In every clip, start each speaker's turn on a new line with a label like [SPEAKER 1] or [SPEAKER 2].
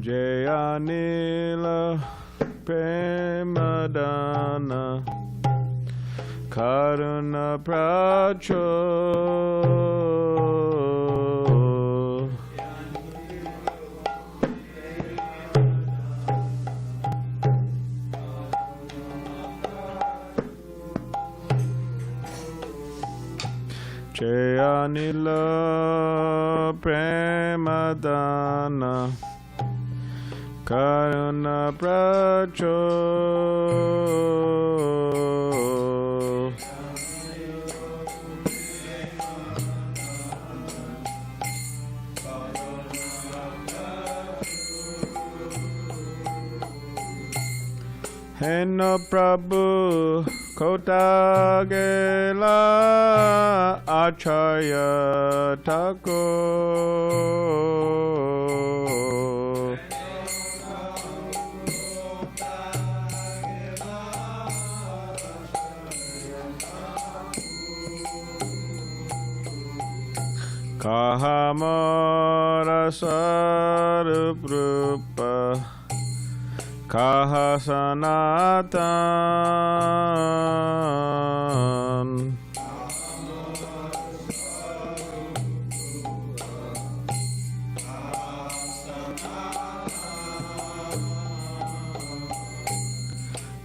[SPEAKER 1] Jayanila Premadana Karuna Pracho Jayanila Premadana Karuna Pracho Heno Prabhu Kotagela Acharya Thakur Kahamara Saruprupa Kaha Sanatan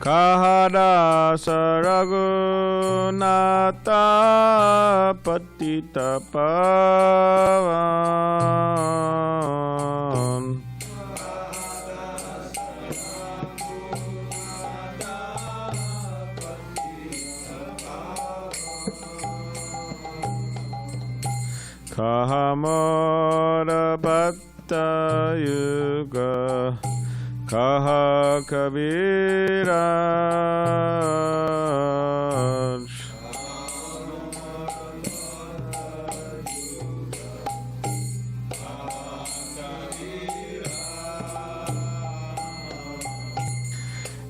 [SPEAKER 1] Kahadasa Raghunata Patita Pavan Kahamara Bhatta Yuga Kaha Kaviraj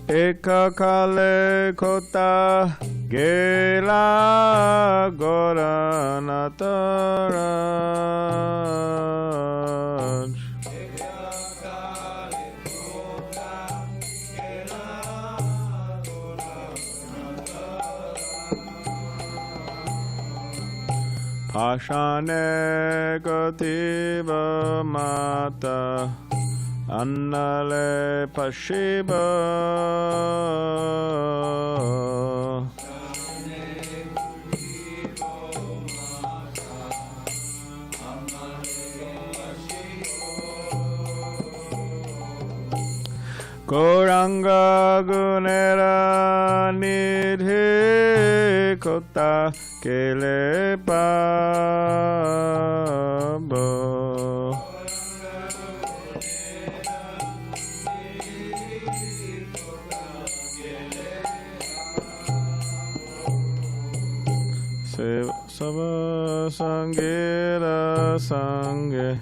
[SPEAKER 1] Eka Kale Kota Gela Goranataraj Pashane Gativa Mata Annale Pashiba Goranga Gunera Nidhi Kota Kele Pabo Sava Sangira Sange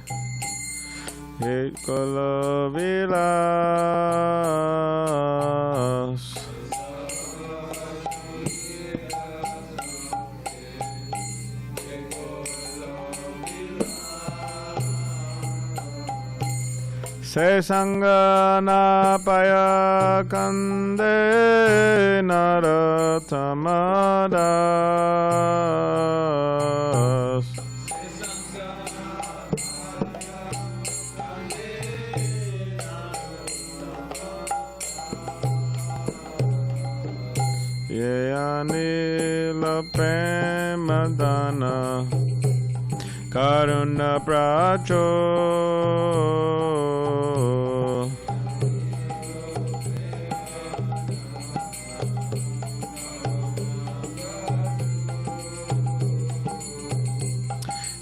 [SPEAKER 1] Ekala Vilas Se Sangana Paya Kande Naratamadas Yeyanila Premadana Karuna Pracho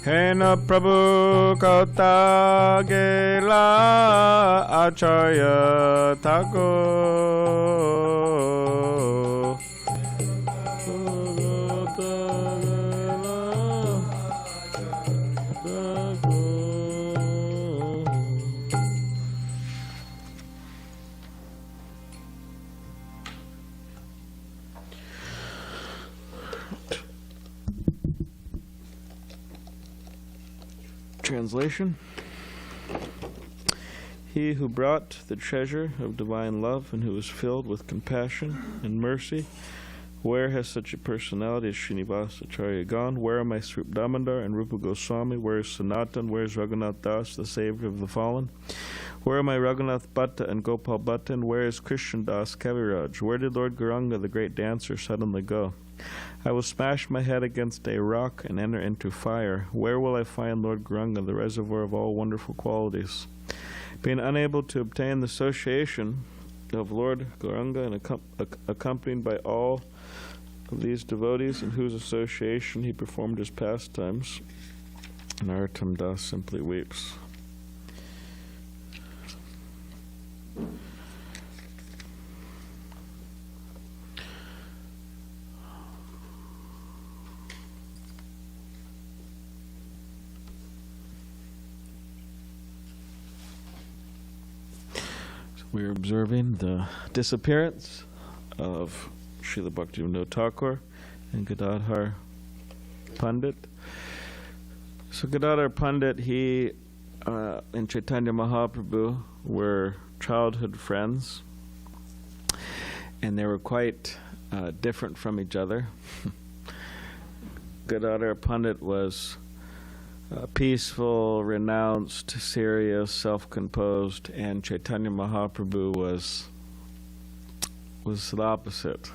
[SPEAKER 1] Hena Prabhu Kota Gela Acharya Thakur Translation.
[SPEAKER 2] He who brought the treasure of divine love and who was filled with compassion and mercy, where has such a personality as Srinivasa Acharya gone? Where are my Srup Damodar and Rupa Goswami? Where is Sanatan? Where is Raghunath Das, the savior of the fallen? Where are my Raghunath Bhatta and Gopal Bhatta? And where is Krishna Das Kaviraj? Where did Lord Gauranga, the great dancer, suddenly go? I will smash my head against a rock and enter into fire. Where will I find Lord Gauranga, the reservoir of all wonderful qualities? Being unable to obtain the association of Lord Gauranga and accompanied by all of these devotees in whose association he performed his pastimes, Narottam Das simply weeps. We are observing the disappearance of Srila Bhaktivinoda Thakura and Gadadhar Pandit. So Gadadhar Pandit, he and Caitanya Mahaprabhu were childhood friends, and they were quite different from each other. Gadadhar Pandit was peaceful, renounced, serious, self-composed, and Caitanya Mahaprabhu was the opposite.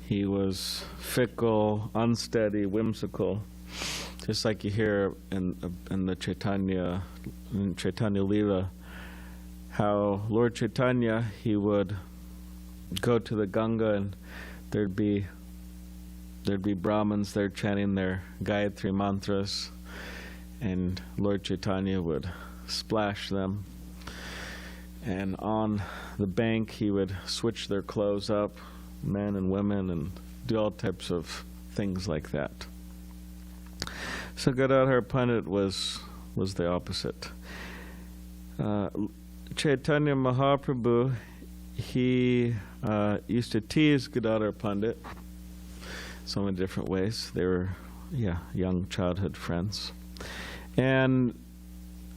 [SPEAKER 2] He was fickle, unsteady, whimsical, just like you hear in the Caitanya Leela, how Lord Caitanya, he would go to the Ganga and there'd be Brahmins there chanting their Gayatri mantras, and Lord Caitanya would splash them, and on the bank he would switch their clothes up, men and women, and do all types of things like that. So Gadadhar Pandit was the opposite. Caitanya Mahaprabhu, he used to tease Gadadhar Pandit so many different ways. They were, young childhood friends. And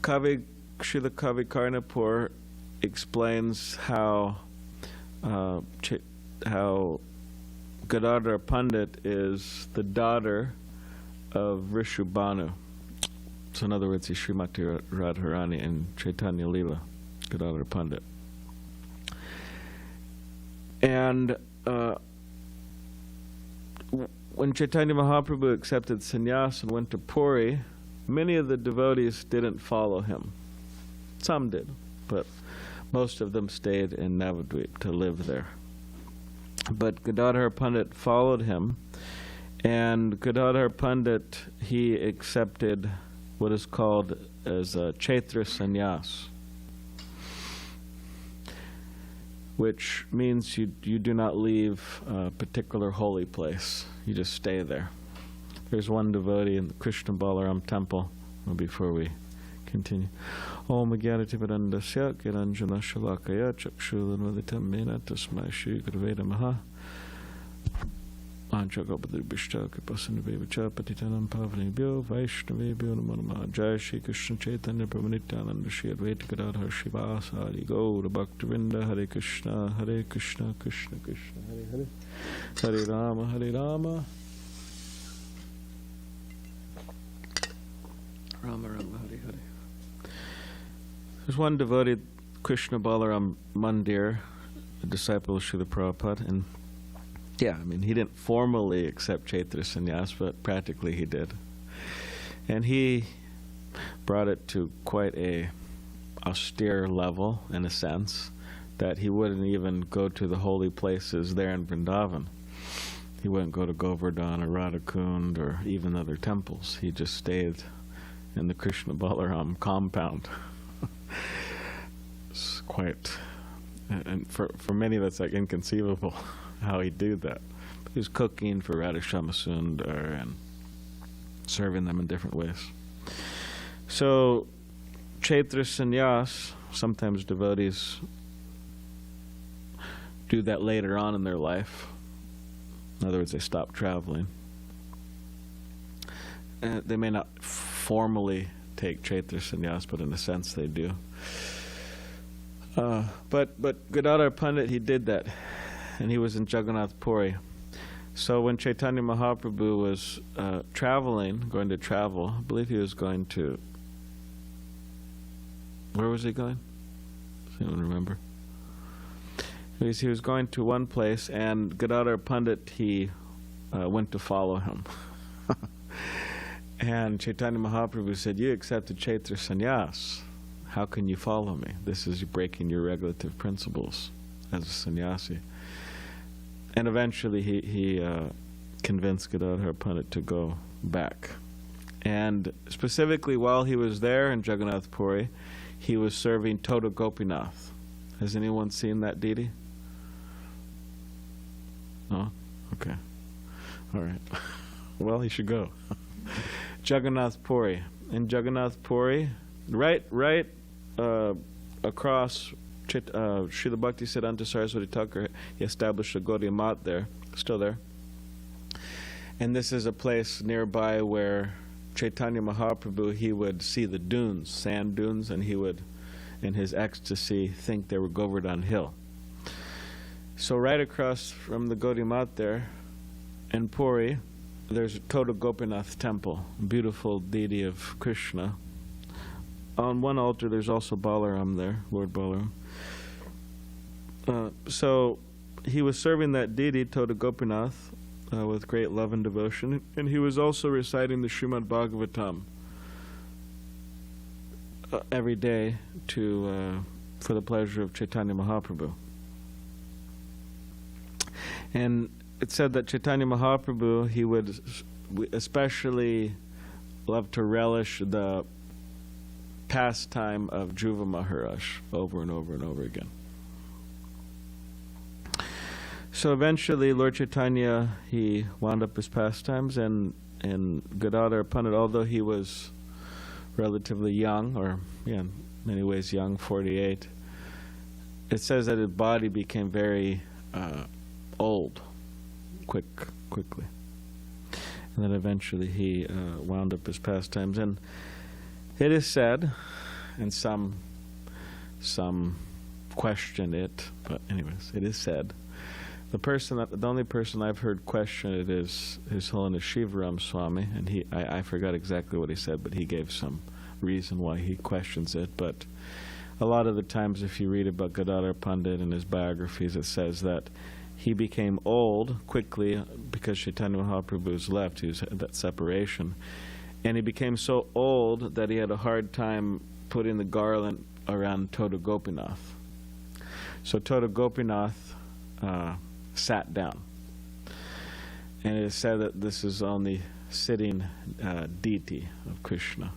[SPEAKER 2] Srila Kavi Karnapur explains how Gadadhar Pandit is the daughter of Rishubhanu. So in other words, he's Srimati Radharani in Chaitanya Leela, Gadadhar Pandit. And when Caitanya Mahaprabhu accepted sannyas and went to Puri, many of the devotees didn't follow him. Some did, but most of them stayed in Navadvip to live there. But Gadadhar Pandit followed him, and Gadadhar Pandit, he accepted what is called as a Chaitra sannyas, which means you do not leave a particular holy place. You just stay there. There's one devotee in the Krishna Balaram temple, before we continue. Om Agyarati Varandasya Kiranjana Shalakaya Chakshulanvaditam Mena Tasmai Shri Gurve Namaha Anchagapadribhishta Kripasanubhevacha Patitanam Pavanebhyo Vaishnavebhyo Namo Namaha Jai Shri Krishna Chaitanya Prabhu Nityananda Shri Advaita Gadadhar Shivasari Gaura Bhaktivinda Hare Krishna Krishna Krishna Hare Hare Hare Rama Rama Rama Hare Hare. There's one devotee, Krishna Balaram Mandir, a disciple of Srila Prabhupada, and he didn't formally accept Chaitra sannyas, but practically he did. And he brought it to quite a austere level, in a sense, that he wouldn't even go to the holy places there in Vrindavan. He wouldn't go to Govardhan or Radhakund or even other temples. He just stayed in the Krishna Balaram compound. It's quite, and for many that's like inconceivable how he'd do that. But he was cooking for Radha Shyamasundar and serving them in different ways. So, Chaitra sannyas, sometimes devotees do that later on in their life. In other words, they stop traveling. They may not formally take Chaitra sannyas, but in a sense they do. But Gadadhar Pandit, he did that, and he was in Jagannath Puri. So when Chaitanya Mahaprabhu was going to travel, I believe he was going to, where was he going? Does anyone remember? He was going to one place, and Gadadhar Pandit, he went to follow him. And Chaitanya Mahaprabhu said, "You accepted Chaitra sannyas. How can you follow me? This is breaking your regulative principles as a sannyasi." And eventually he convinced Gadadhar Pandit to go back. And specifically while he was there in Jagannath Puri, he was serving Tota Gopinath. Has anyone seen that deity? No? Okay. All right. Well, he should go. Jagannath Puri. In Jagannath Puri, right across Srila Bhaktisiddhanta Saraswati Thakur, he established a Gaudiya Math there, still there. And this is a place nearby where Chaitanya Mahaprabhu, he would see the dunes, sand dunes, and he would, in his ecstasy, think they were Govardhan Hill. So right across from the Gaudiya Math there, in Puri, there's a Tota Gopinath temple, beautiful deity of Krishna. On one altar there's also Balaram there, Lord Balaram. So he was serving that deity, Tota Gopinath, with great love and devotion, and he was also reciting the Srimad Bhagavatam every day for the pleasure of Chaitanya Mahaprabhu. And it said that Chaitanya Mahaprabhu, he would especially love to relish the pastime of Dhruva Maharaj over and over and over again. So eventually Lord Chaitanya, he wound up his pastimes, and Gadadhar Pandit, although he was relatively young, or in many ways young, 48, it says that his body became very old quickly. And then eventually he wound up his pastimes. And it is said, and some question it, but anyways, it is said, the only person I've heard question it is His Holiness Shivaram Swami, and I forgot exactly what he said, but he gave some reason why he questions it. But a lot of the times, if you read about Gadadhar Pandit and his biographies, it says that he became old quickly because Chaitanya Mahaprabhu's left. He was at that separation, and he became so old that he had a hard time putting the garland around Tota Gopinath. So Tota Gopinath sat down, and it is said that this is only sitting deity of Krishna.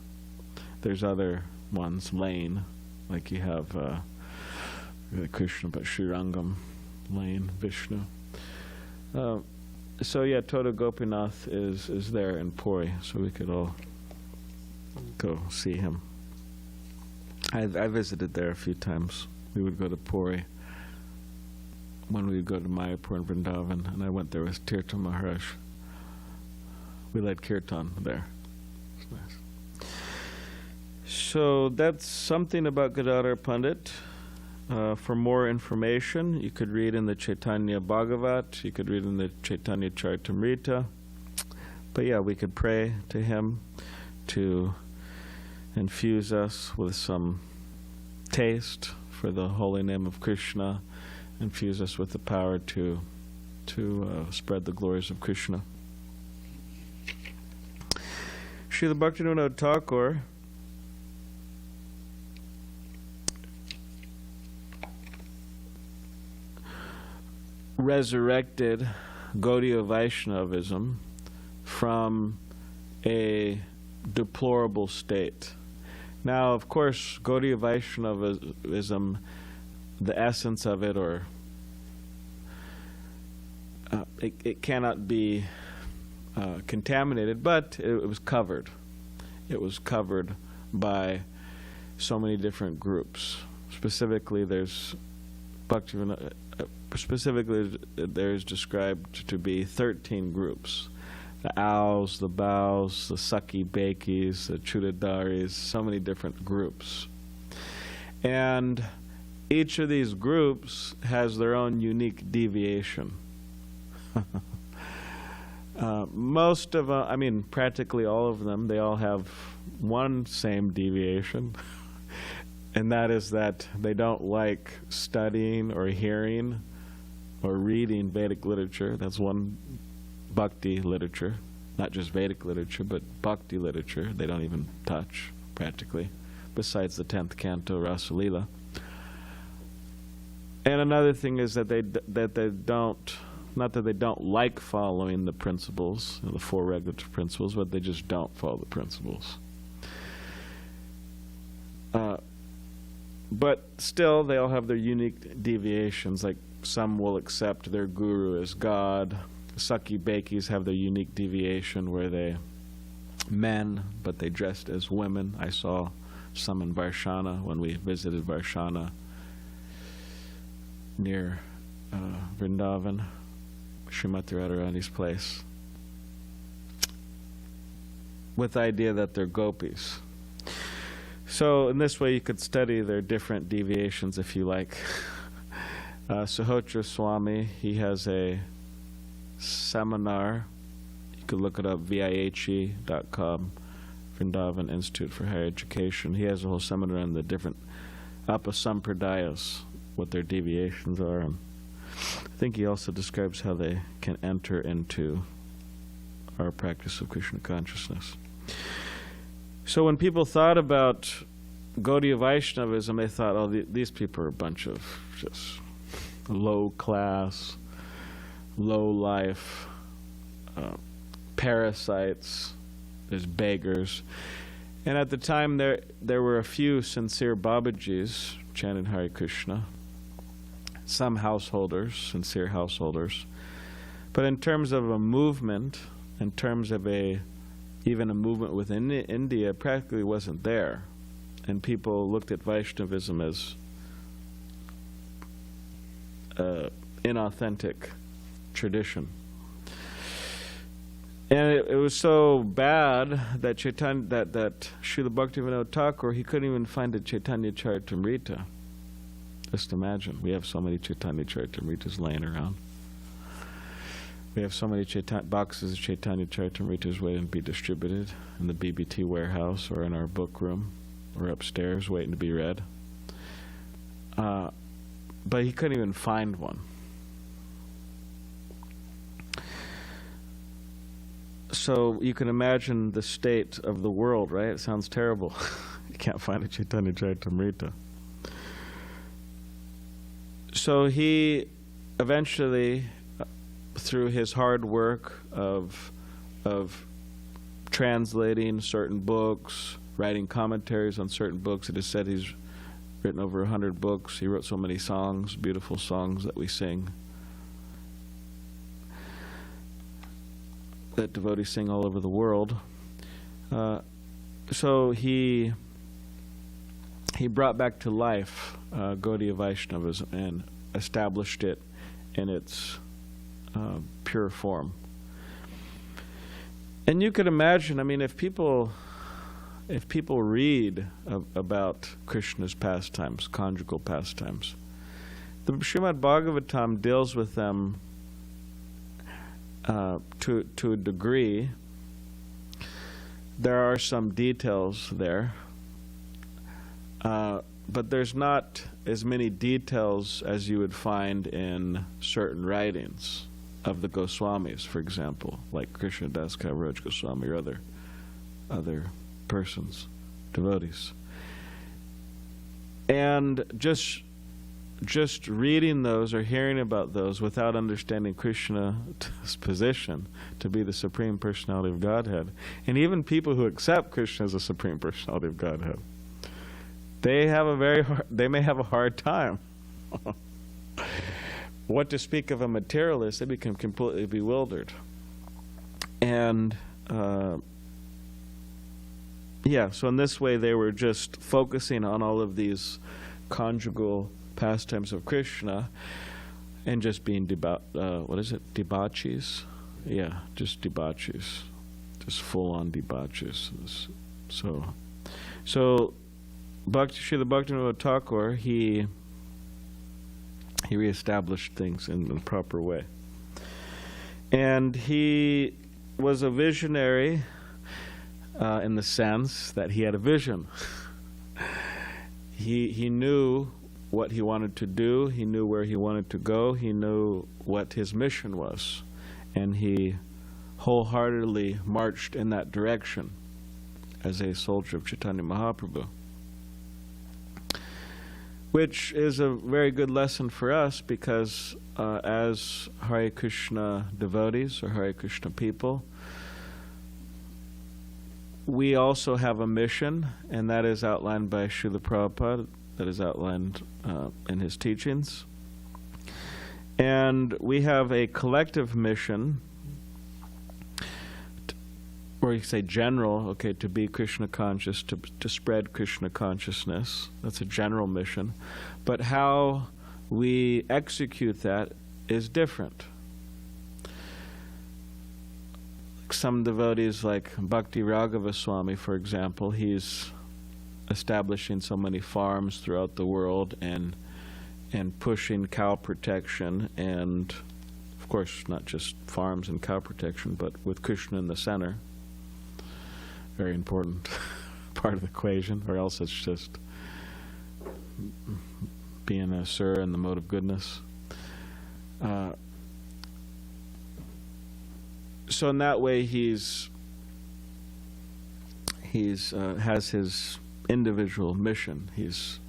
[SPEAKER 2] There's other ones laying, like you have Krishna, but Srirangam laying Vishnu. So yeah, Tota Gopinath is there in Puri, so we could all go see him. I visited there a few times. We would go to Puri when we would go to Mayapur and Vrindavan, and I went there with Tirtha Maharaj. We led kirtan there. It was nice. So that's something about Gadadhar Pandit. For more information, you could read in the Chaitanya Bhagavat, you could read in the Chaitanya Charitamrita. But yeah, we could pray to him to infuse us with some taste for the holy name of Krishna, infuse us with the power to spread the glories of Krishna. Srila Bhaktivinoda Thakura resurrected Gaudiya Vaishnavism from a deplorable state. Now, of course, Gaudiya Vaishnavism, the essence of it, or it cannot be contaminated, but it was covered. It was covered by so many different groups. Specifically, there's there's described to be 13 groups. the owls, the bows, the sucky bakis, the chudadaris, so many different groups. And each of these groups has their own unique deviation. Most of them, I mean, practically all of them, they all have one same deviation, and that is that they don't like studying or hearing or reading Vedic literature. That's one Bhakti literature, not just Vedic literature, but Bhakti literature. They don't even touch, practically, besides the 10th canto, Rasa Lila. And another thing is that they don't, not that they don't like following the principles, the four regulative principles, but they just don't follow the principles. But still, they all have their unique deviations. Like some will accept their guru as God. Saki Bakis have their unique deviation where they men, but they dressed as women. I saw some in Varshana when we visited Varshana near Vrindavan, Srimati Radharani's place, with the idea that they're gopis. So in this way you could study their different deviations if you like. Sahotra Swami, he has a seminar. You could look it up, vihe.com, Vrindavan Institute for Higher Education. He has a whole seminar on the different apasampradayas, what their deviations are. And I think he also describes how they can enter into our practice of Krishna consciousness. So when people thought about Gaudiya Vaishnavism, they thought, oh, these people are a bunch of just low class, low life, parasites, there's beggars. And at the time there were a few sincere Babajis chanting Hare Krishna, some householders, sincere householders. But in terms of a movement, in terms of even a movement within India, practically wasn't there. And people looked at Vaishnavism as inauthentic tradition. And it was so bad that that Srila Bhaktivinoda Thakura, he couldn't even find a Chaitanya Charitamrita. Just imagine, we have so many Chaitanya Charitamritas laying around. We have so many boxes of Chaitanya Charitamritas waiting to be distributed in the BBT warehouse or in our book room or upstairs waiting to be read. But he couldn't even find one. So you can imagine the state of the world, right? It sounds terrible. You can't find a Chaitanya Charitamrita. So he eventually, through his hard work of translating certain books, writing commentaries on certain books, it is said he's written over 100 books. He wrote so many songs, beautiful songs that we sing, that devotees sing all over the world. So he brought back to life Gaudiya Vaishnavism and established it in its pure form. And you could imagine, I mean, if people read about Krishna's pastimes, conjugal pastimes, the Srimad Bhagavatam deals with them to a degree. There are some details there, but there's not as many details as you would find in certain writings of the Goswamis, for example, like Krishna Das Kaviraj Goswami or other persons, devotees. And just reading those or hearing about those without understanding Krishna's position to be the Supreme Personality of Godhead, and even people who accept Krishna as the Supreme Personality of Godhead, they may have a hard time. What to speak of a materialist, they become completely bewildered. And so in this way they were just focusing on all of these conjugal pastimes of Krishna and just being debauchees. yeah, just debauchees, just full-on debauchees. So Srila Bhaktivinoda Thakura, he reestablished things in the proper way. And he was a visionary in the sense that he had a vision. He knew what he wanted to do, he knew where he wanted to go, he knew what his mission was, and he wholeheartedly marched in that direction as a soldier of Chaitanya Mahaprabhu. Which is a very good lesson for us, because as Hare Krishna devotees or Hare Krishna people, we also have a mission, and that is outlined by Srila Prabhupada, that is outlined in his teachings. And we have a collective mission, or you say general, okay, to be Krishna conscious, to spread Krishna consciousness. That's a general mission. But how we execute that is different. Some devotees like Bhakti Raghava Swami, for example, he's establishing so many farms throughout the world and pushing cow protection, and of course not just farms and cow protection, but with Krishna in the center. Very important part of the equation, or else it's just being a Asura in the mode of goodness. So in that way, he's has his individual mission. He's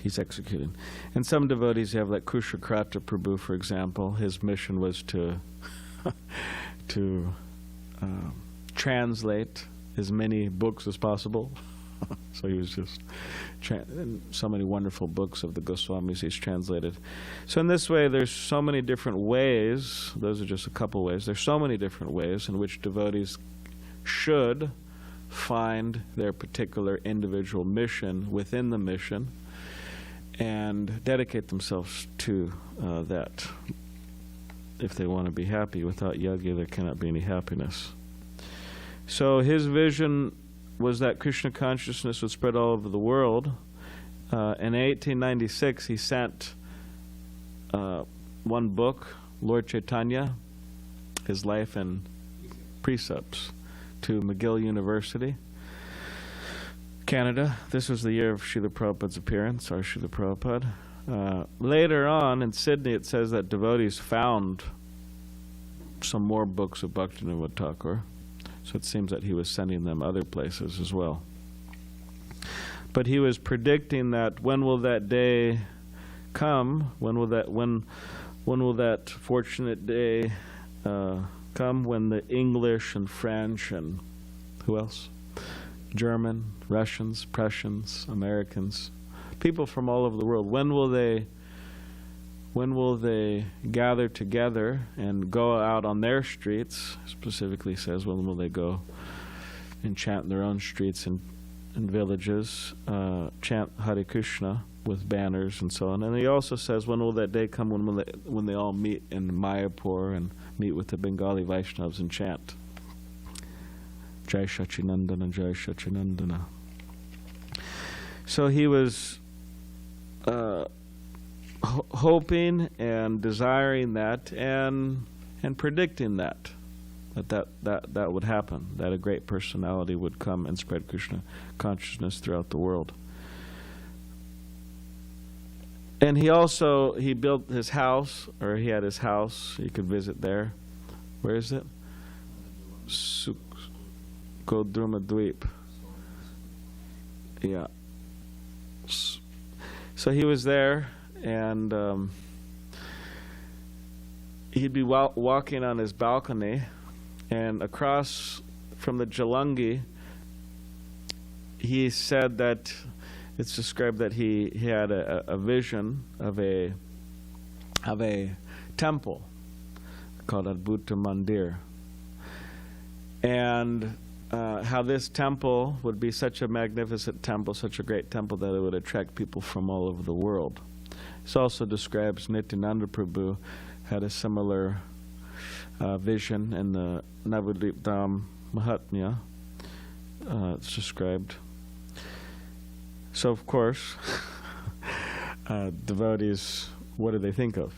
[SPEAKER 2] executing. And some devotees have, like Kushakrata Prabhu, for example. His mission was to translate as many books as possible. So he was just so many wonderful books of the Goswamis he's translated. So in this way, there's so many different ways. Those are just a couple ways. There's so many different ways in which devotees should find their particular individual mission within the mission and dedicate themselves to that. If they want to be happy, without yajna there cannot be any happiness. So his vision was that Krishna consciousness would spread all over the world. In 1896, he sent one book, Lord Chaitanya, His Life and Precepts, to McGill University, Canada. This was the year of Srila Prabhupada's appearance, or Srila Prabhupada. Later on in Sydney, it says that devotees found some more books of Bhaktivinoda Thakura. So it seems that he was sending them other places as well. But he was predicting that when will that day come? When will that fortunate day come when the English and French and who else? German, Russians, Prussians, Americans, people from all over the world, when will they gather together and go out on their streets? Specifically says, when will they go and chant in their own streets and villages, chant Hare Krishna with banners and so on. And he also says, when will that day come when they all meet in Mayapur and meet with the Bengali Vaishnavas and chant Jai Sacidananda, Jai Sacidananda. So he was hoping and desiring that and predicting that would happen, that a great personality would come and spread Krishna consciousness throughout the world. And he built his house, or he had his house, you could visit there. Where is it? Sukodruma Dweep. Yeah. So he was there, and he'd be walking on his balcony, and across from the Jalangi, he said that it's described that he had a vision of a temple called Adbhuta Mandir, and how this temple would be such a magnificent temple, such a great temple, that it would attract people from all over the world. This also describes Nityananda Prabhu had a similar vision in the Navadvip Mahatmya. It's described. So, of course, devotees, what do they think of?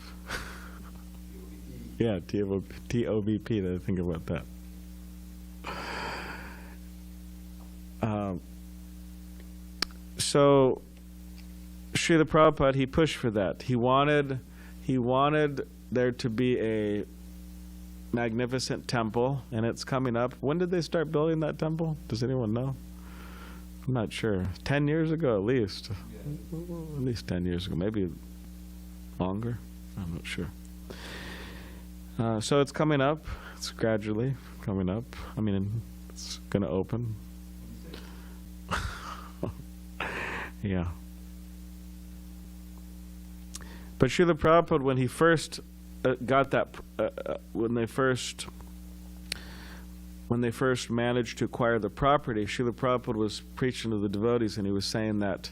[SPEAKER 2] Yeah, TOVP, they think about that. So, Srila Prabhupada, he pushed for that. He wanted there to be a magnificent temple, and it's coming up. When did they start building that temple? Does anyone know? I'm not sure. 10 years ago, at least. Yeah. At least 10 years ago, maybe longer. I'm not sure. So it's coming up. It's gradually coming up. I mean, it's going to open. Yeah. But Srila Prabhupada, when he first got that, when they first managed to acquire the property, Srila Prabhupada was preaching to the devotees, and he was saying that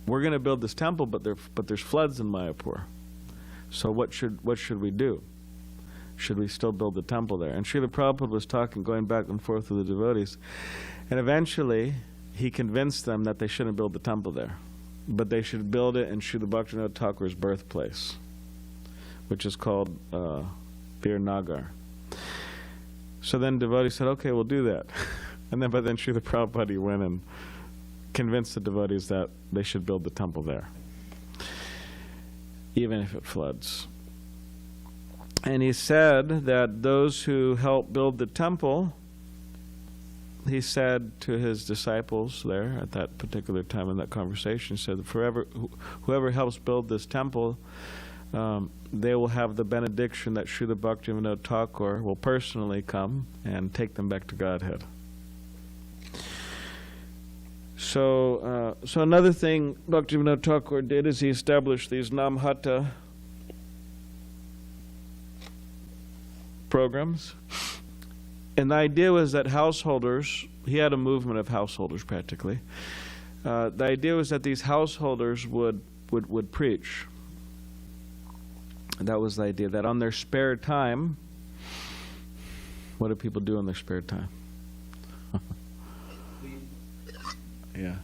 [SPEAKER 2] we're going to build this temple, but there's floods in Mayapur. So what should we do? Should we still build the temple there? And Srila Prabhupada was going back and forth with the devotees, and eventually he convinced them that they shouldn't build the temple there, but they should build it in Srila Bhaktivinoda Thakura's birthplace, which is called Virnagar. So then devotees said, okay, we'll do that. But then Srila Prabhupada went and convinced the devotees that they should build the temple there, even if it floods. And he said that those who helped build the temple, he said to his disciples there at that particular time in that conversation, he said, whoever helps build this temple, they will have the benediction that Srila Bhaktivinoda Thakura will personally come and take them back to Godhead. So another thing Bhaktivinoda Thakura did is he established these Namhata programs. And the idea was that householders, he had a movement of householders practically. The idea was that these householders would preach. That was the idea, that on their spare time, what do people do on their spare time? Yeah.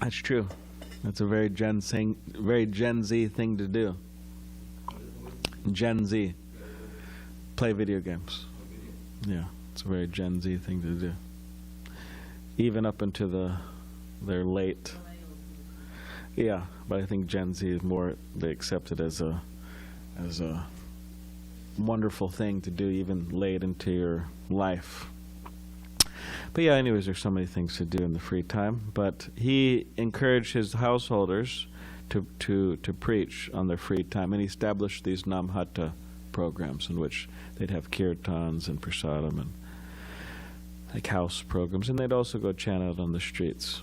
[SPEAKER 2] That's true. That's a very Gen Z thing to do. Gen Z. Play video games. Yeah, it's a very Gen Z thing to do. Even up into their late. Yeah, but I think Gen Z is more, they accept it as a wonderful thing to do even late into your life. But yeah, anyways, there's so many things to do in the free time. But he encouraged his householders to preach on their free time, and he established these Namhata programs in which they'd have kirtans and prasadam and like house programs, and they'd also go chant out on the streets.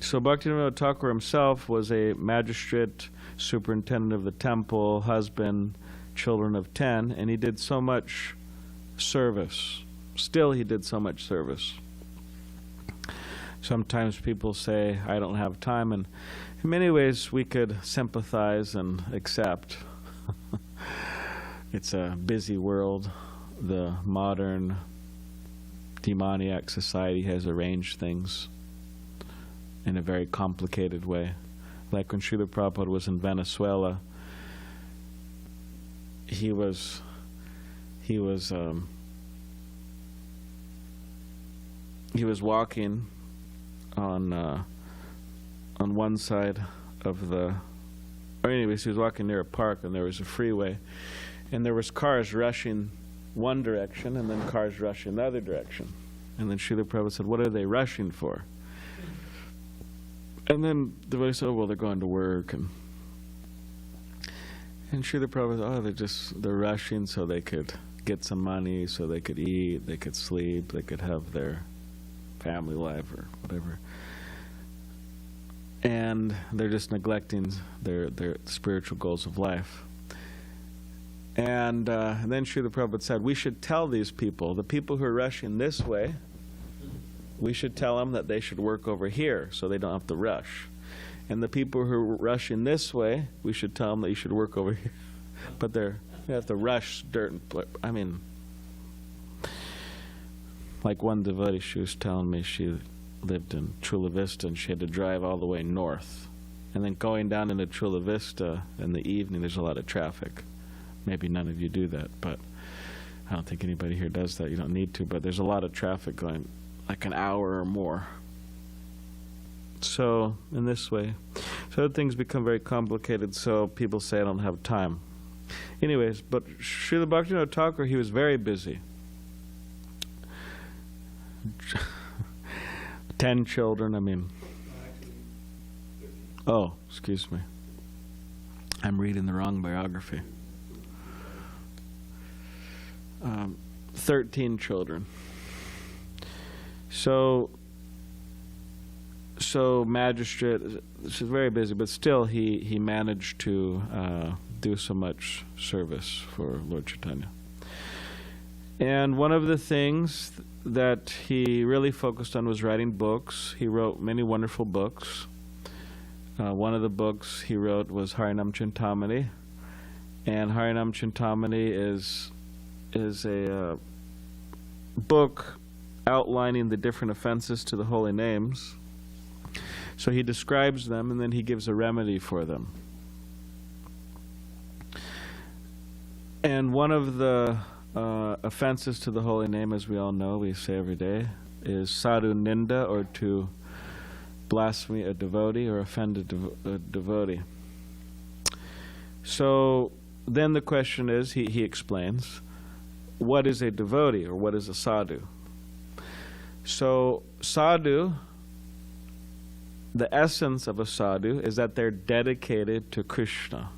[SPEAKER 2] So Bhaktivinoda Thakura himself was a magistrate, superintendent of the temple, husband, children of 10, and he did so much service. Still he did so much service. Sometimes people say, I don't have time, and in many ways we could sympathize and accept. It's a busy world. The modern demoniac society has arranged things in a very complicated way. Like when Srila Prabhupada was in Venezuela, he was walking on one side of the, or anyways, he was walking near a park, and there was a freeway, and there was cars rushing one direction and then cars rushing the other direction. And then Srila Prabhupada said, what are they rushing for? And then the devotee said, oh, well, they're going to work. And Srila Prabhupada said, they're rushing so they could get some money, so they could eat, they could sleep, they could have their family life or whatever. And they're just neglecting their spiritual goals of life. And then Srila Prabhupada said, we should tell these people, the people who are rushing this way, we should tell them that they should work over here so they don't have to rush. And the people who are rushing this way, we should tell them that you should work over here. But they have to rush dirt and I mean, like one devotee, she was telling me she lived in Chula Vista and she had to drive all the way north. And then going down into Chula Vista in the evening, there's a lot of traffic. Maybe none of you do that, but I don't think anybody here does that. You don't need to, but there's a lot of traffic going like an hour or more. So, in this way, so things become very complicated, so people say I don't have time. Anyways, but Srila Bhaktivinoda Thakura, he was very busy. 10 children, I mean. Oh, excuse me. I'm reading the wrong biography. 13 children. So magistrate, she's very busy, but still he managed to do so much service for Lord Chaitanya. And one of the things that he really focused on was writing books. He wrote many wonderful books. One of the books he wrote was Harinam Chintamani, and Harinam Chintamani is a book outlining the different offenses to the holy names. So he describes them and then he gives a remedy for them. And one of the offenses to the holy name, as we all know, we say every day, is sadhu ninda, or to blaspheme a devotee or offend a devotee. So then the question is, he explains, what is a devotee or what is a sadhu? So sadhu, the essence of a sadhu is that they're dedicated to Krishna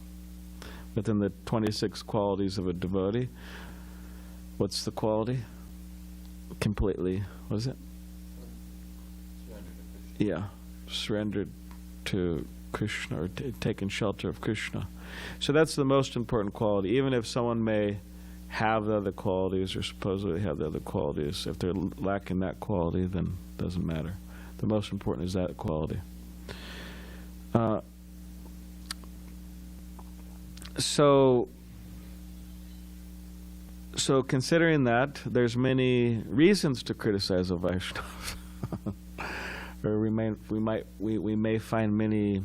[SPEAKER 2] within the 26 qualities of a devotee. What's the quality? Completely, what is it? Yeah, surrendered to Krishna, or taken shelter of Krishna. So that's the most important quality. Even if someone may have the other qualities or supposedly have the other qualities, if they're lacking that quality, then it doesn't matter. The most important is that quality. So considering that, there's many reasons to criticize a Vaishnava. Or we may find many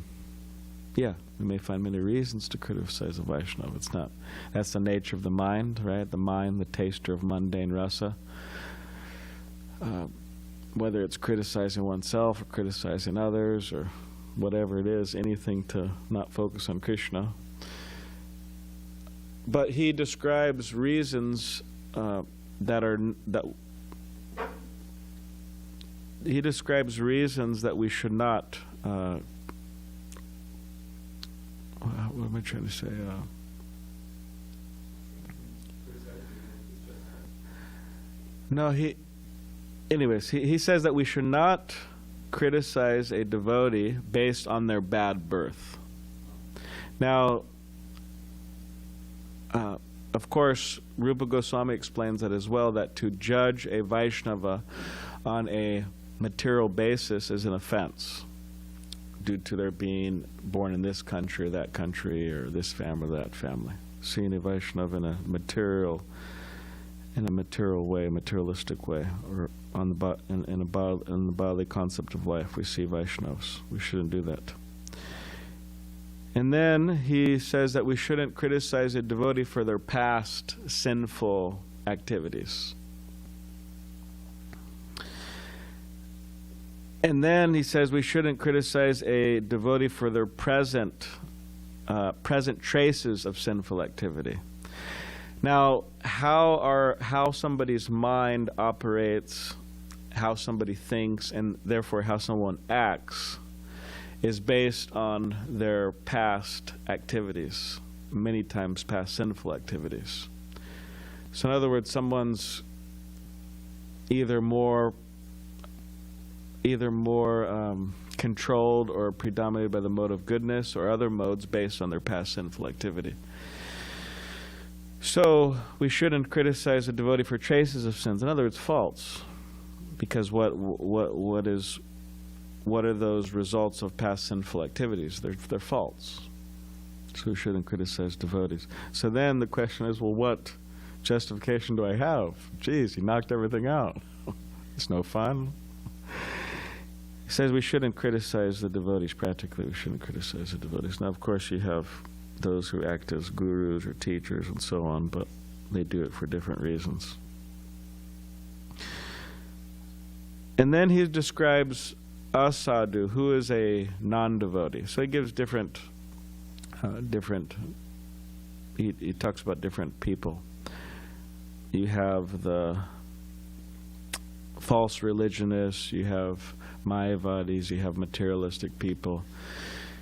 [SPEAKER 2] reasons to criticize a Vaishnava. It's not, that's the nature of the mind, right? The mind, the taster of mundane rasa. Whether it's criticizing oneself or criticizing others or whatever it is, anything to not focus on Krishna. But he describes reasons he describes reasons that we should not. What am I trying to say? He says that we should not criticize a devotee based on their bad birth. Now, of course, Rupa Goswami explains that as well, that to judge a Vaishnava on a material basis is an offense due to their being born in this country or that country, or this family or that family. Seeing a Vaishnava in a material way, materialistic way, or on the bodily concept of life, we see Vaishnavas. We shouldn't do that. And then he says that we shouldn't criticize a devotee for their past sinful activities. And then he says we shouldn't criticize a devotee for their present traces of sinful activity. Now, how somebody's mind operates, how somebody thinks, and therefore how someone acts is based on their past activities, many times past sinful activities. So in other words, someone's either more controlled or predominated by the mode of goodness, or other modes based on their past sinful activity. So we shouldn't criticize a devotee for traces of sins. In other words, faults, because what is what are those results of past sinful activities? They're false. So we shouldn't criticize devotees. So then the question is, well, what justification do I have? Geez, he knocked everything out. It's no fun. He says we shouldn't criticize the devotees. Practically, we shouldn't criticize the devotees. Now, of course, you have those who act as gurus or teachers and so on, but they do it for different reasons. And then he describes a sadhu, who is a non-devotee. So he gives different, he talks about different people. You have the false religionists, you have Mayavadis, you have materialistic people.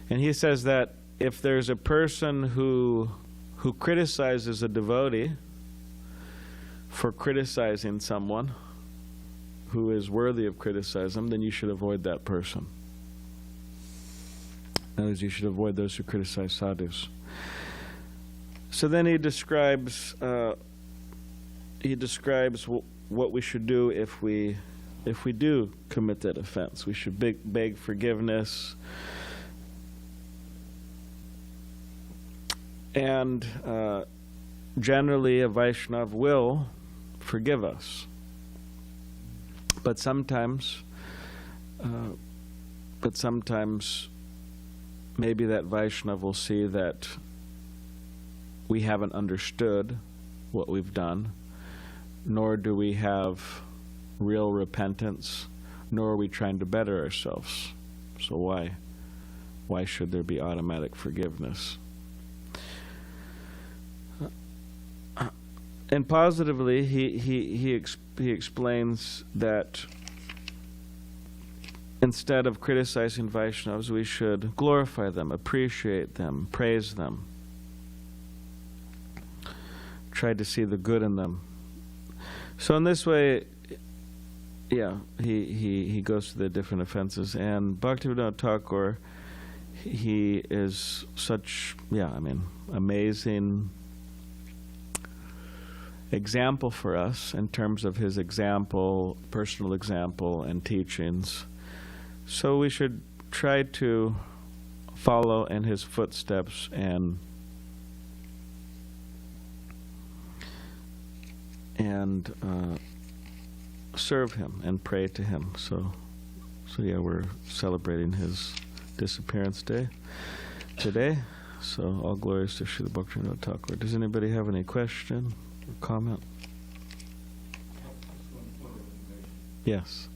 [SPEAKER 2] And he says that if there's a person who criticizes a devotee for criticizing someone who is worthy of criticism, then you should avoid that person. In other words, you should avoid those who criticize sadhus. So then he describes what we should do if we do commit that offense. We should beg forgiveness, and generally a Vaishnava will forgive us. But sometimes maybe that Vaishnava will see that we haven't understood what we've done, nor do we have real repentance, nor are we trying to better ourselves. So why should there be automatic forgiveness? And positively, he explains that instead of criticizing Vaishnavas, we should glorify them, appreciate them, praise them, try to see the good in them. So in this way, yeah, he goes to the different offenses. And Bhaktivinoda Thakura, he is such, amazing example for us in terms of his example, personal example, and teachings. So we should try to follow in his footsteps and serve him and pray to him. So yeah, we're celebrating his disappearance day today. So all glories to Srila Bhaktivinoda Thakura. Does anybody have any question or comment? Yes.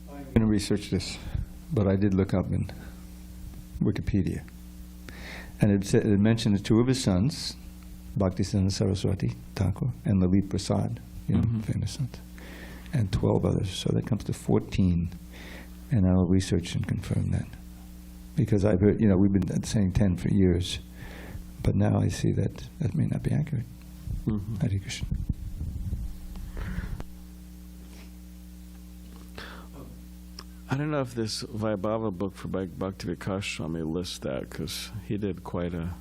[SPEAKER 3] I'm going to research this, but I did look up in Wikipedia. And it mentioned the two of his sons, Bhaktisiddhanta Saraswati Thakur and Lalit Prasad, famous sons, and 12 others. So that comes to 14. And I'll research and confirm that. Because I've heard, we've been saying 10 for years, but now I see that that may not be accurate. Hare Krishna.
[SPEAKER 2] I don't know if this Vaibhava book for Bhaktivedanta Swami lists that, because he did quite a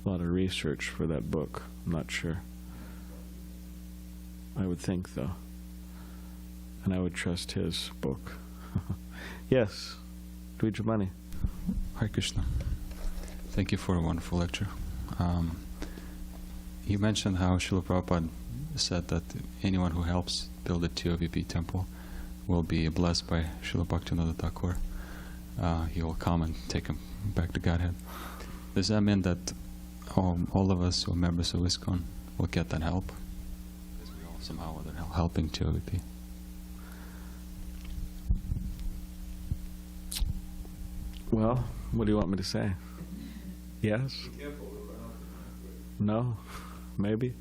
[SPEAKER 2] lot of research for that book. I'm not sure. I would think, though. And I would trust his book. Yes, Dvijamani.
[SPEAKER 4] Hare Krishna. Thank you for a wonderful lecture. You mentioned how Srila Prabhupada said that anyone who helps build a TOVP temple will be blessed by Srila Bhaktivinoda Thakura. He will come and take him back to Godhead. Does that mean that all of us who are members of ISKCON will get that help? Because we all somehow are helping TOVP.
[SPEAKER 2] Well, what do you want me to say? Yes? No? Maybe?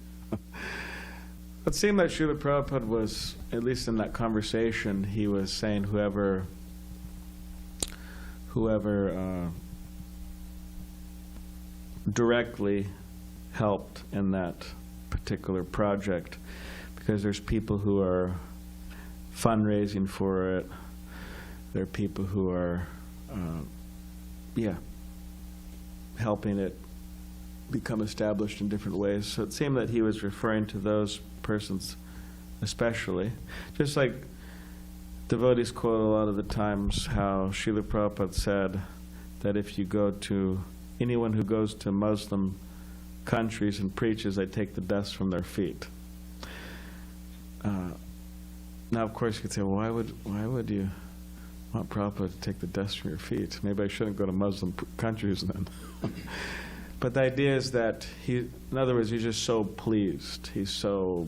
[SPEAKER 2] It seemed that Srila Prabhupada was, at least in that conversation, he was saying whoever directly helped in that particular project, because there's people who are fundraising for it, there are people who are helping it become established in different ways. So it seemed that he was referring to those persons especially. Just like devotees quote a lot of the times how Srila Prabhupada said that if you go to, anyone who goes to Muslim countries and preaches, they take the dust from their feet. Now, of course, you could say, well, why would you want Prabhupada to take the dust from your feet? Maybe I shouldn't go to Muslim countries then. But the idea is that in other words, he's just so pleased. He's so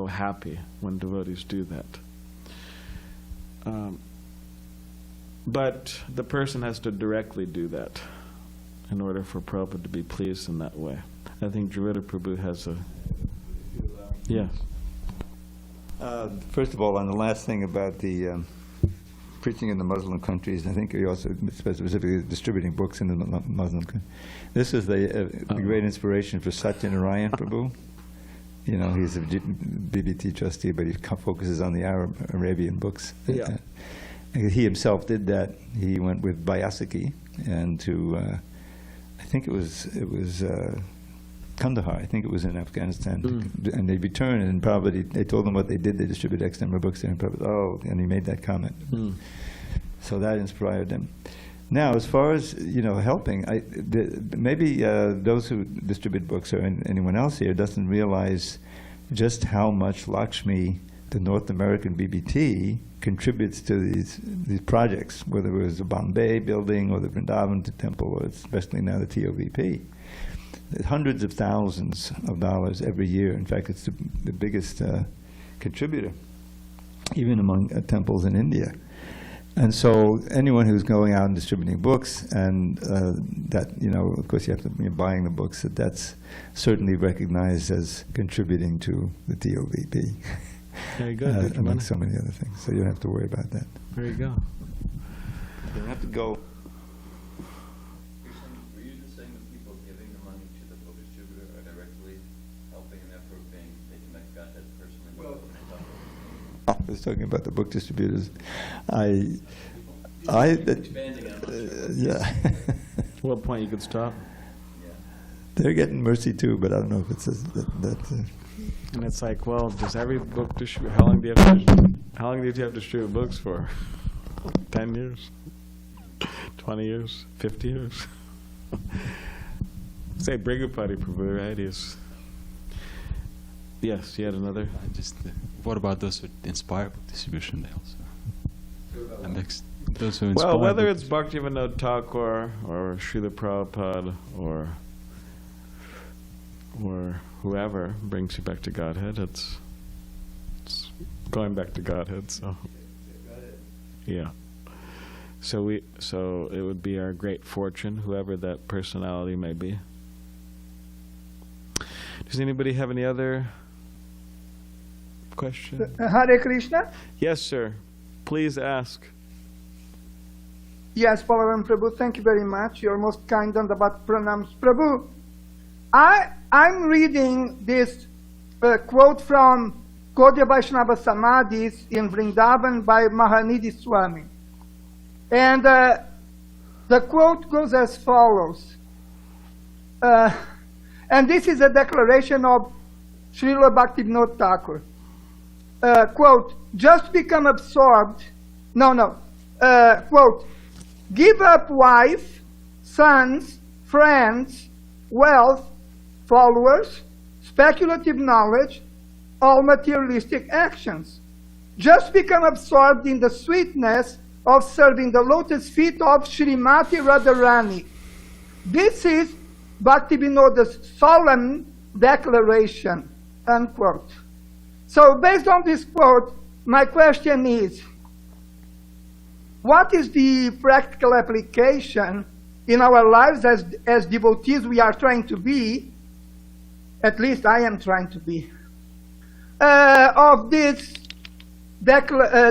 [SPEAKER 2] happy when devotees do that. But the person has to directly do that in order for Prabhupada to be pleased in that way. I think Dravida Prabhu has a... Yes.
[SPEAKER 3] First of all, on the last thing about the preaching in the Muslim countries, I think he also specifically distributing books in the Muslim countries. This is the great inspiration for Sacidananda Prabhu. You know, he's a BBT trustee, but he focuses on the Arabian books.
[SPEAKER 2] Yeah.
[SPEAKER 3] He himself did that. He went with Bayasaki and to, I think it was Kandahar. I think it was in Afghanistan. And they returned, and probably they told him what they did. They distributed X number of books there, and probably, and he made that comment. So that inspired them. Now, as far as helping, maybe those who distribute books or anyone else here doesn't realize just how much Lakshmi, the North American BBT, contributes to these projects, whether it was the Bombay building or the Vrindavan temple, or especially now the TOVP. Hundreds of thousands of dollars every year. In fact, it's the biggest contributor, even among temples in India. And so anyone who's going out and distributing books, and that, of course you have to be buying the books, that's certainly recognized as contributing to the TOVP.
[SPEAKER 2] Very good.
[SPEAKER 3] Among so many other things. So you don't have to worry about that.
[SPEAKER 2] There you go.
[SPEAKER 3] You don't have to go.
[SPEAKER 5] Were you just saying that people giving the money to the book distributor are directly helping an effort being taken back to Godhead personally?
[SPEAKER 3] I was talking about the book distributors.
[SPEAKER 5] Expanding on
[SPEAKER 3] yeah.
[SPEAKER 2] At what point you could stop?
[SPEAKER 3] They're getting mercy too, but I don't know if it says that.
[SPEAKER 2] And it's like, well, does every book distribute? How long do you have to distribute books for? 10 years, 20 years, 50 years. Say Brigupati Prabhu, right? Yes, you had another.
[SPEAKER 4] What about those who inspire book distribution? They also. And those who inspire.
[SPEAKER 2] Well, whether it's Bhaktivinoda Thakura or Srila Prabhupada or whoever brings you back to Godhead, it's going back to Godhead. So yeah. So it would be our great fortune, whoever that personality may be. Does anybody have any other question?
[SPEAKER 6] Hare Krishna.
[SPEAKER 2] Yes, sir. Please ask.
[SPEAKER 6] Yes, Balaram Prabhu, thank you very much. You're most kind on the Bhat Pranams. Prabhu, I'm reading this quote from Gaudiya Vaishnava Samadhis in Vrindavan by Mahanidhi Swami. And the quote goes as follows. And this is a declaration of Srila Bhaktivinoda Thakura. Quote, just become absorbed. Quote, give up wife, sons, friends, wealth, followers, speculative knowledge, all materialistic actions. Just become absorbed in the sweetness of serving the lotus feet of Srimati Radharani. This is Bhaktivinoda's solemn declaration, unquote. So based on this quote, my question is, what is the practical application in our lives as devotees we are trying to be, at least I am trying to be, of this of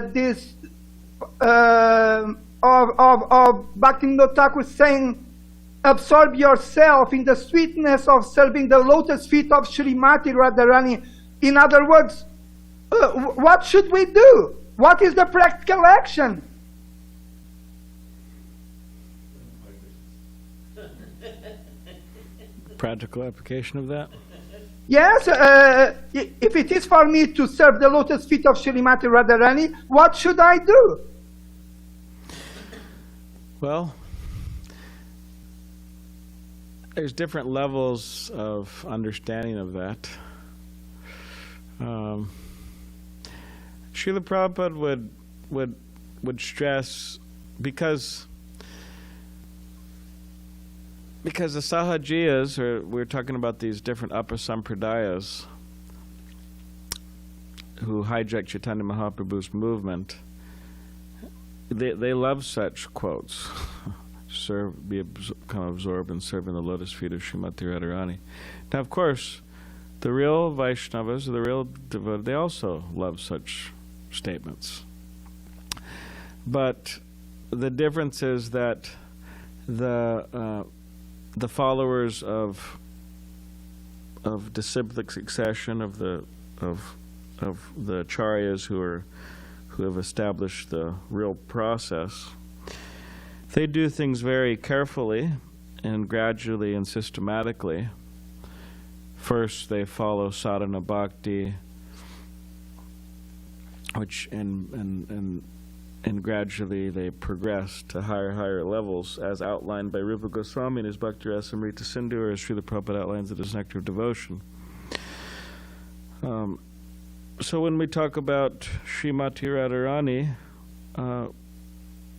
[SPEAKER 6] Bhaktivinoda Thakur saying, absorb yourself in the sweetness of serving the lotus feet of Srimati Radharani. In other words, what should we do? What is the practical action?
[SPEAKER 2] Practical application of that?
[SPEAKER 6] Yes, if it is for me to serve the lotus feet of Srimati Radharani, what should I do?
[SPEAKER 2] Well, there's different levels of understanding of that. Srila Prabhupada would stress, because the Sahajiyas, or we're talking about these different upper sampradayas who hijack Chaitanya Mahaprabhu's movement, they love such quotes. Become absorbed and serve in the lotus feet of Srimati Radharani. Now, of course, the real Vaishnavas, the real devotees, they also love such statements. But the difference is that the followers of disciplic succession of the acharyas who have established the real process, they do things very carefully and gradually and systematically. First, they follow sadhana bhakti, which and gradually they progress to higher levels, as outlined by Rupa Goswami in his Bhakti Rasamrita Sindhu, or as Srila Prabhupada outlines it as Nectar of Devotion. So when we talk about Srimati Radharani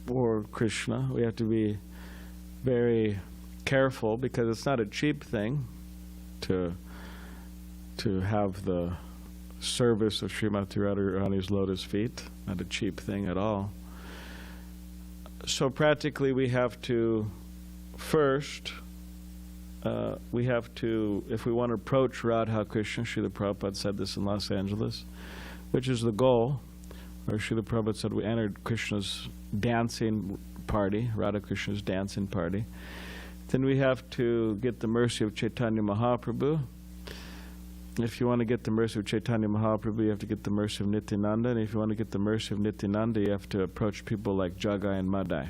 [SPEAKER 2] or Krishna, we have to be very careful, because it's not a cheap thing to have the service of Srimati Radharani's lotus feet. Not a cheap thing at all. So practically we have to first, if we want to approach Radha Krishna, Srila Prabhupada said this in Los Angeles, which is the goal, or Srila Prabhupada said we entered Krishna's dancing party, Radha Krishna's dancing party, then we have to get the mercy of Chaitanya Mahaprabhu. If you want to get the mercy of Chaitanya Mahaprabhu, you have to get the mercy of Nityananda, and if you want to get the mercy of Nityananda, you have to approach people like Jagai and Madai.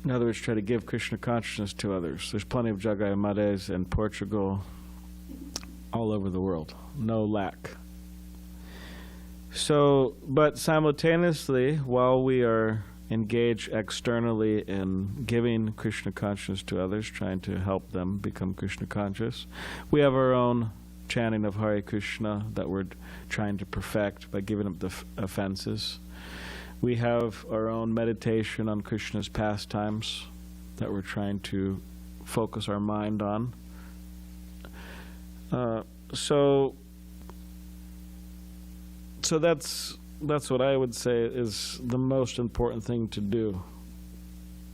[SPEAKER 2] In other words, try to give Krishna consciousness to others. There's plenty of Jagai and Madais in Portugal, all over the world, no lack. So, but simultaneously, while we are engaged externally in giving Krishna consciousness to others, trying to help them become Krishna conscious, we have our own chanting of Hare Krishna that we're trying to perfect by giving up the offenses. We have our own meditation on Krishna's pastimes that we're trying to focus our mind on. So that's what I would say is the most important thing to do,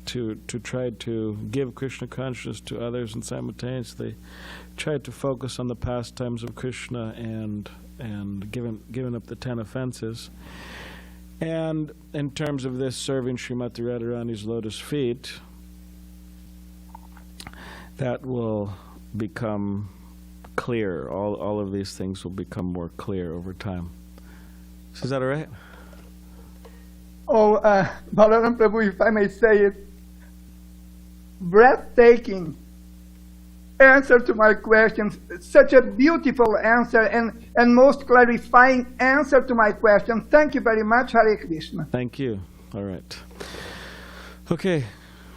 [SPEAKER 2] to try to give Krishna consciousness to others, and simultaneously try to focus on the pastimes of Krishna and giving up the 10 offenses. And in terms of this, serving Srimati Radharani's lotus feet, that will become clear. All of these things will become more clear over time. So is that all right?
[SPEAKER 6] Oh, Balaram Prabhu, if I may say it, breathtaking answer to my questions. Such a beautiful answer and most clarifying answer to my question. Thank you very much. Hare Krishna.
[SPEAKER 2] Thank you. All right. Okay.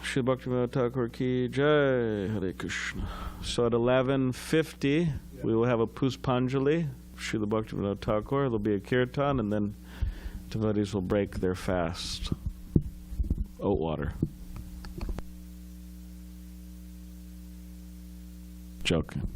[SPEAKER 2] Sri Bhaktivinoda Thakura ki jai. Hare Krishna. So at 11:50, we will have a Puspanjali, Srila Bhaktivinoda Thakura. There'll be a kirtan, and then devotees will break their fast. Oat water. Joking.